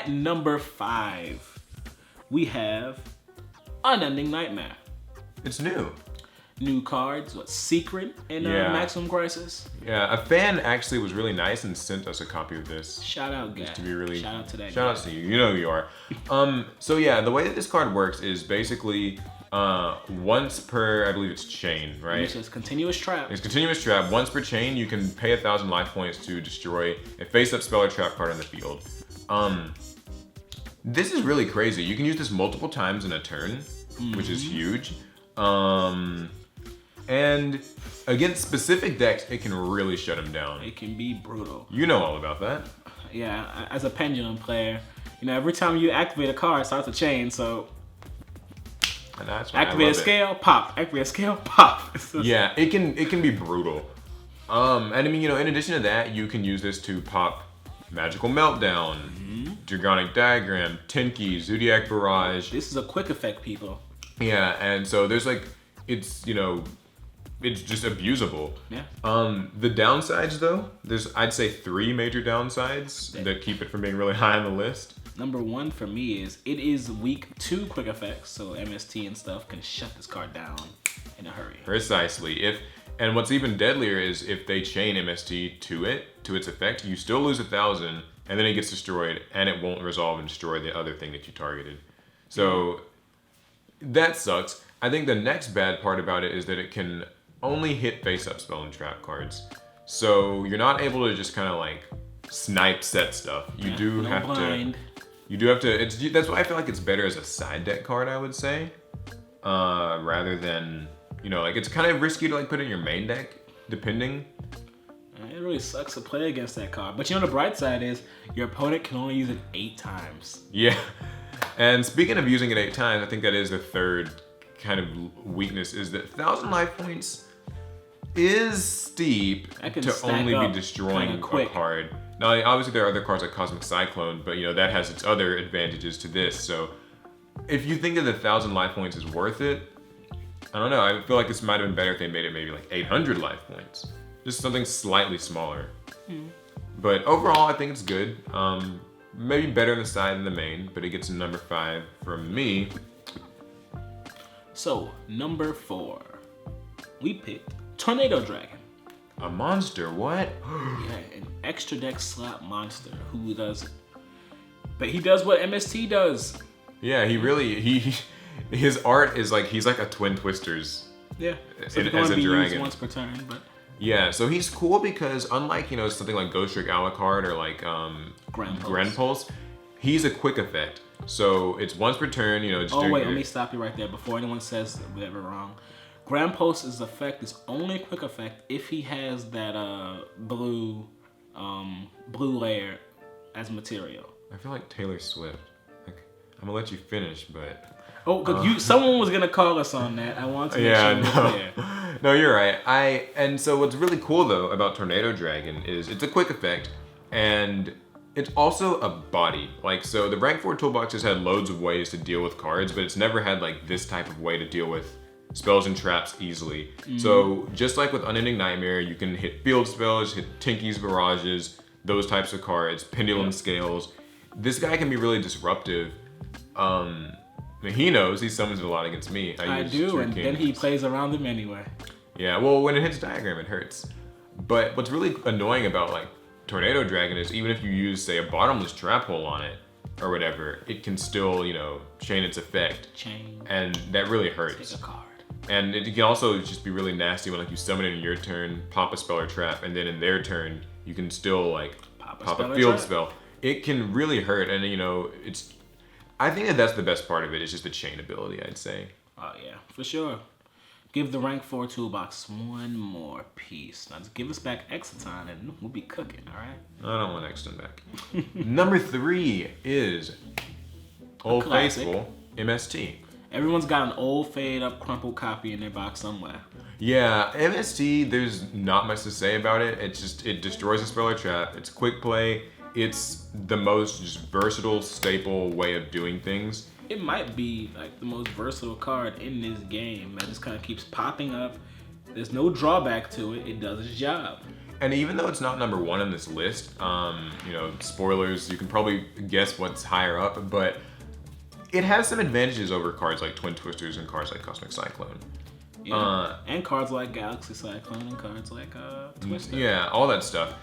At number 5, we have Unending Nightmare. It's new. New cards, Secret and Maximum Crisis. Yeah, a fan actually was really nice and sent us a copy of this. Shout out, guy. To be really, shout out to that. Shout out to you. You know who you are. So yeah, the way that this card works is basically once per, I believe it's chain, right? It's just continuous trap. It's continuous trap. Once per chain, you can pay 1,000 life points to destroy a face-up spell or trap card on the field. This is really crazy. You can use this multiple times in a turn, which is huge. And against specific decks, it can really shut them down. It can be brutal. You know all about that. Yeah, as a pendulum player, every time you activate a card, it starts a chain, so and that's activate a scale, pop. Activate a scale, pop. Yeah, it can be brutal. And I mean, in addition to that, you can use this to pop Magical Meltdown, Dragonic Diagram, Tenki, Zodiac Barrage. This is a quick effect, people. Yeah, and so there's it's just abusable. Yeah. The downsides though, I'd say 3 major downsides that keep it from being really high on the list. Number 1 for me is it is weak to quick effects, so MST and stuff can shut this card down in a hurry. Precisely. And what's even deadlier is if they chain MST to its effect, you still lose 1,000, and then it gets destroyed, and it won't resolve and destroy the other thing that you targeted. So that sucks. I think the next bad part about it is that it can only hit face-up spell and trap cards. So you're not able to just kind of snipe set stuff. You do have to. You do have to. That's why I feel like it's better as a side deck card, I would say, rather than it's kind of risky to put in your main deck, depending. It really sucks to play against that card. But the bright side is your opponent can only use it 8 times. Yeah. And speaking of using it 8 times, I think that is the third kind of weakness, is that 1,000 life points is steep to only be destroying a card. Now, obviously there are other cards like Cosmic Cyclone, but that has its other advantages to this. So if you think that the 1,000 life points is worth it, I don't know. I feel like this might have been better if they made it maybe 800 life points. Just something slightly smaller. But overall, I think it's good. Maybe better on the side than the main, but it gets number 5 from me. So, number 4, we picked Tornado Dragon. A monster, what? Yeah, an extra deck slot monster who does, but he does what MST does. Yeah, his art is he's like a Twin Twisters. Yeah, so as a dragon. Used once per turn, but. Yeah, so he's cool because unlike, something like Ghost Trick Alucard or Grand Pulse, he's a quick effect. So it's once per turn, just let me stop you right there before anyone says whatever wrong. Grand Pulse's effect is only a quick effect if he has that blue layer as material. I feel like Taylor Swift. I'm gonna let you finish, but. Someone was gonna call us on that. I want to make sure we're clear. No, you're right. And so what's really cool though about Tornado Dragon is it's a quick effect, and it's also a body. So the rank 4 toolbox has had loads of ways to deal with cards, but it's never had this type of way to deal with spells and traps easily. So just like with Unending Nightmare, you can hit field spells, hit Tenki's Barrages, those types of cards, Pendulum Scales. This guy can be really disruptive. He knows, he summons it a lot against me. I do, and then he plays around them anyway. Yeah, well, when it hits Diagram, it hurts. But what's really annoying about Tornado Dragon is even if you use, say, a bottomless trap hole on it, or whatever, it can still, chain its effect. And that really hurts. Take a card. And it can also just be really nasty when you summon it in your turn, pop a spell or trap, and then in their turn, you can still pop a field spell. It can really hurt, and I think that's the best part of it. It's just the chain ability, I'd say. Oh yeah, for sure. Give the rank 4 toolbox one more piece. Now just give us back Exciton and we'll be cooking, all right? I don't want Exciton back. Number 3 is Old Faithful MST. Everyone's got an old, fade up, crumpled copy in their box somewhere. Yeah, MST, there's not much to say about it. It destroys a spell or trap. It's quick play. It's the most just versatile, staple way of doing things. It might be the most versatile card in this game that just kind of keeps popping up. There's no drawback to it. It does its job. And even though it's not number 1 on this list, you know, spoilers, you can probably guess what's higher up, but it has some advantages over cards like Twin Twisters and cards like Cosmic Cyclone. Yeah. And cards like Galaxy Cyclone and cards like Twister. Yeah, all that stuff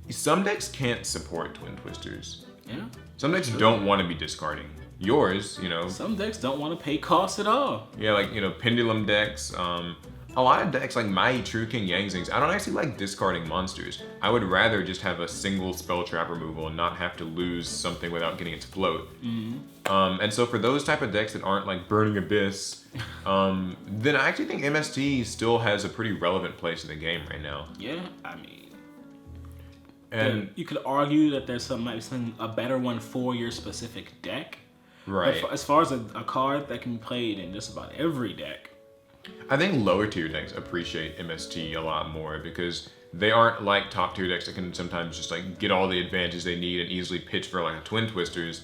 some decks can't support Twin Twisters. Yeah. Some decks don't want to be discarding. Yours, you know. Some decks don't want to pay costs at all. Yeah, like, you know, Pendulum decks. A lot of decks like Mai, True King, Yang Zings, I don't actually like discarding monsters. I would rather just have a single spell trap removal and not have to lose something without getting its float. And so for those type of decks that aren't like Burning Abyss, then I actually think MST still has a pretty relevant place in the game right now. Yeah, I mean, and you could argue that there's a better one for your specific deck. Right. But as far as a card that can be played in just about every deck, I think lower tier decks appreciate MST a lot more because they aren't like top tier decks that can sometimes just like get all the advantages they need and easily pitch for like a Twin Twisters.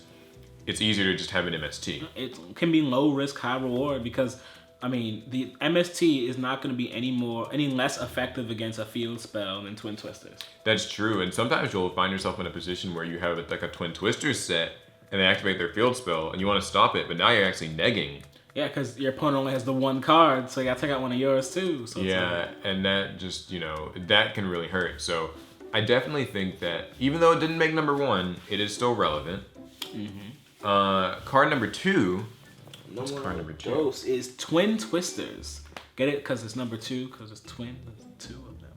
It's easier to just have an MST. It can be low risk, high reward because, I mean, the MST is not going to be any less effective against a field spell than Twin Twisters. That's true, and sometimes you'll find yourself in a position where you have like a Twin Twisters set and they activate their field spell and you want to stop it, but now you're actually negging. Yeah, because your opponent only has the one card, so you gotta take out one of yours too. So yeah, and that just, you know, that can really hurt. So I definitely think that even though it didn't make number 1, it is still relevant. Card number 2. What's card number 2? Gross is Twin Twisters. Get it? Because it's number 2, because it's twin. There's 2 of them.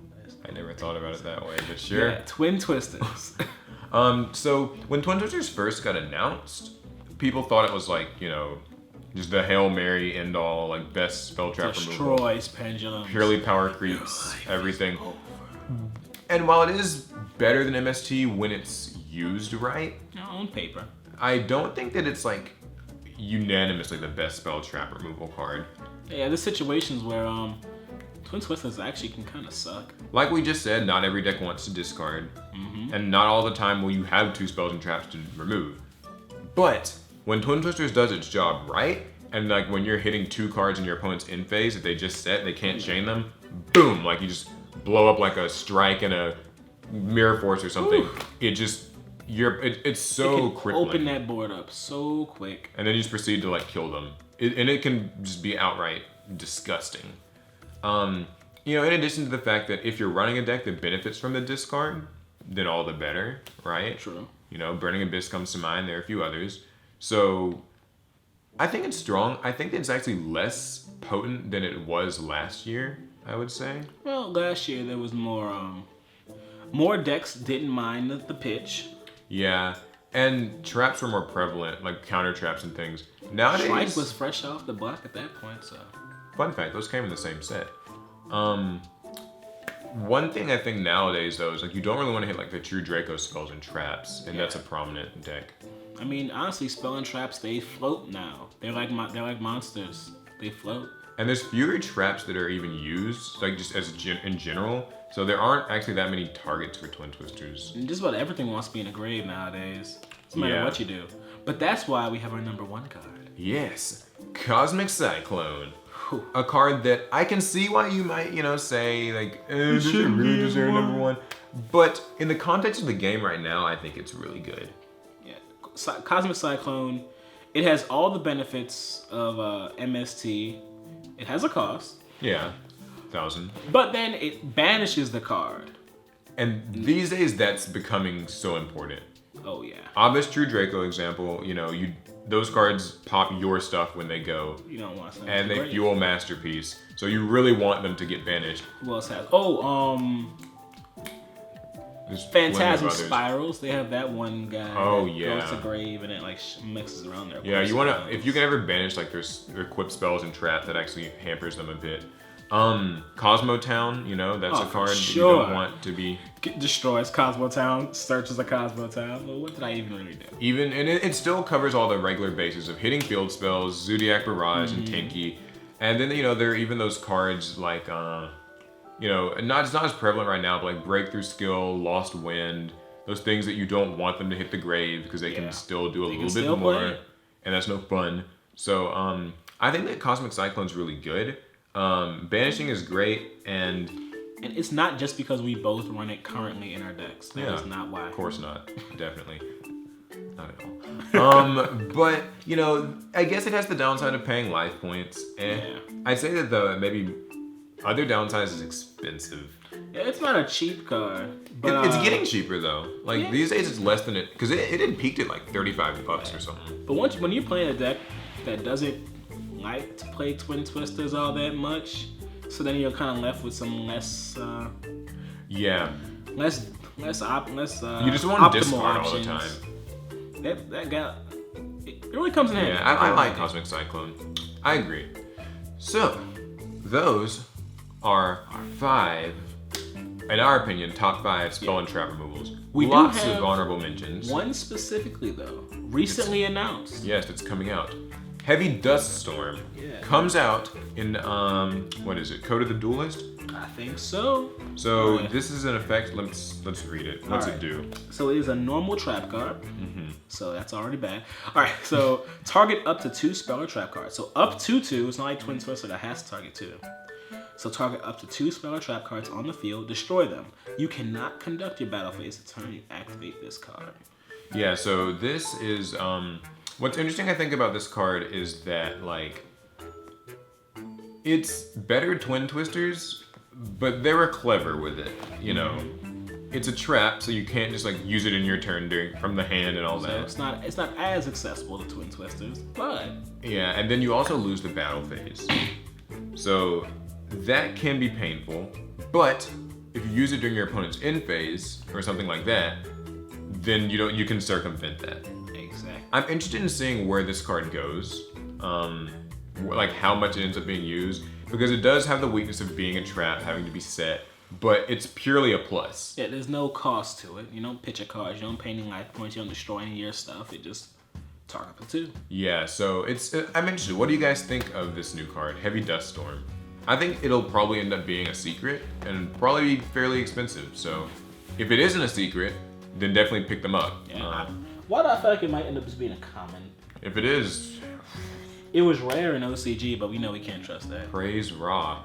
I never thought about it that way, but sure. Yeah, Twin Twisters. So when Twin Twisters first got announced, people thought it was like, you know, just the Hail Mary end all, like best spell trap removal. Destroys pendulums. Purely power creeps, everything. And while it is better than MST when it's used right, on paper, I don't think that it's like unanimously the best spell trap removal card. Yeah, there's situations where Twin Twisters actually can kind of suck. Like we just said, not every deck wants to discard, and not all the time will you have 2 spells and traps to remove. But when Twin Twisters does its job right, and like when you're hitting 2 cards in your opponent's end phase that they just set, they can't chain them, boom, like you just blow up like a strike and a mirror force or something. Ooh. It just, it's so crippling. Open that board up so quick. And then you just proceed to like kill them. And it can just be outright disgusting. You know, in addition to the fact that if you're running a deck that benefits from the discard, then all the better, right? True. You know, Burning Abyss comes to mind, there are a few others. So I think it's strong. I think it's actually less potent than it was last year, I would say. Well, last year there was more decks didn't mind the pitch. Yeah, and traps were more prevalent, like counter traps and things. Nowadays, Strike was fresh off the block at that point, so. Fun fact, those came in the same set. One thing I think nowadays though is like you don't really want to hit like the true Draco spells and traps, and that's a prominent deck. I mean, honestly, spell and traps, they float now. They're like monsters. They float. And there's fewer traps that are even used, like just as in general. So there aren't actually that many targets for Twin Twisters. And just about everything wants to be in a grave nowadays. No matter what you do. But that's why we have our number 1 card. Yes, Cosmic Cyclone. A card that I can see why you might, you know, say like, does it really deserve number 1? But in the context of the game right now, I think it's really good. Yeah, Cosmic Cyclone, it has all the benefits of MST. It has a cost. Yeah, 1,000. But then it banishes the card. And these days, that's becoming so important. Oh yeah. Obvious True Draco example, you know, those cards pop your stuff when they go. You don't want to. And they fuel Masterpiece. So you really want them to get banished. Who else has? Phantasm Spirals. They have that one guy. Oh, that goes to grave and it like mixes around their. Yeah, you want to, if you can ever banish like their equip spells and traps, that actually hampers them a bit. Cosmotown, you know, that's a card that you don't want to be. Destroys Cosmotown, searches a Cosmotown. Well, what did I even really do? And it still covers all the regular bases of hitting field spells, Zodiac Barrage, and Tenki. And then, you know, there are even those cards like, you know, it's not as prevalent right now, but like Breakthrough Skill, Lost Wind, those things that you don't want them to hit the grave because they can still do a little bit more, and that's no fun. So I think that Cosmic Cyclone's really good. Banishing is great, and And it's not just because we both run it currently in our decks. That is not why. Of course not. Definitely. Not at all. But, you know, I guess it has the downside of paying life points. And I'd say that the maybe other downside is expensive. Yeah, it's not a cheap card. But it's getting cheaper though. Like these days it's less than it, because it had peaked at like $35 or something. But when you're playing a deck that doesn't like to play Twin Twisters all that much, so then you're kind of left with some less you just want to discard all the time. That guy, it really comes in handy. Yeah, I like Cosmic Cyclone. I agree. So, those are our 5, in our opinion, top 5 spell and trap removals. We Lots do have of honorable mentions. One specifically though, recently announced. Yes, it's coming out. Heavy Dust Storm comes out in what is it? Code of the Duelist? I think so. So this is an effect. Let's read it. What's it do? So it is a normal trap card. So that's already bad. All right. So target up to 2 spell or trap cards. So up to 2. It's not like Twin Twister that has to target 2. So target up to 2 spell or trap cards on the field. Destroy them. You cannot conduct your battle phase the turn you activate this card. Yeah. So this is what's interesting I think about this card is that like it's better Twin Twisters, but they were clever with it, you know. It's a trap, so you can't just like use it in your turn from the hand and all that. It's not as accessible to Twin Twisters, but yeah, and then you also lose the battle phase. So that can be painful, but if you use it during your opponent's end phase or something like that, then you can circumvent that. Exactly. I'm interested in seeing where this card goes, like how much it ends up being used, because it does have the weakness of being a trap, having to be set, but it's purely a plus. Yeah, there's no cost to it. You don't pitch a card, you don't pay any life points, you don't destroy any of your stuff. It just target the 2. Yeah, so I'm interested. What do you guys think of this new card, Heavy Dust Storm? I think it'll probably end up being a secret and probably be fairly expensive. So if it isn't a secret, then definitely pick them up. Yeah. Why do I feel like it might end up just being a common? If it is, it was rare in OCG, but we know we can't trust that. Praise Ra.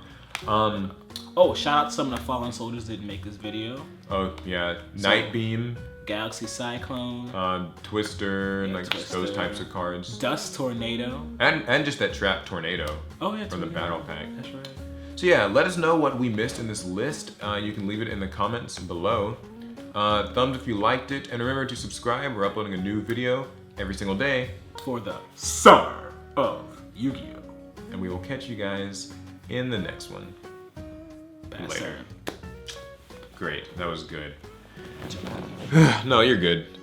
Oh, shout out to some of the fallen soldiers that didn't make this video. Oh yeah, Night Beam, Galaxy Cyclone, Twister, and like Twister, those types of cards. Dust Tornado, and just that Trap Tornado. Oh yeah, from the battle pack. That's right. So yeah, let us know what we missed in this list. You can leave it in the comments below. Thumbs if you liked it, and remember to subscribe. We're uploading a new video every single day for the summer of Yu-Gi-Oh! And we will catch you guys in the next one. Later. Great, that was good. No, you're good.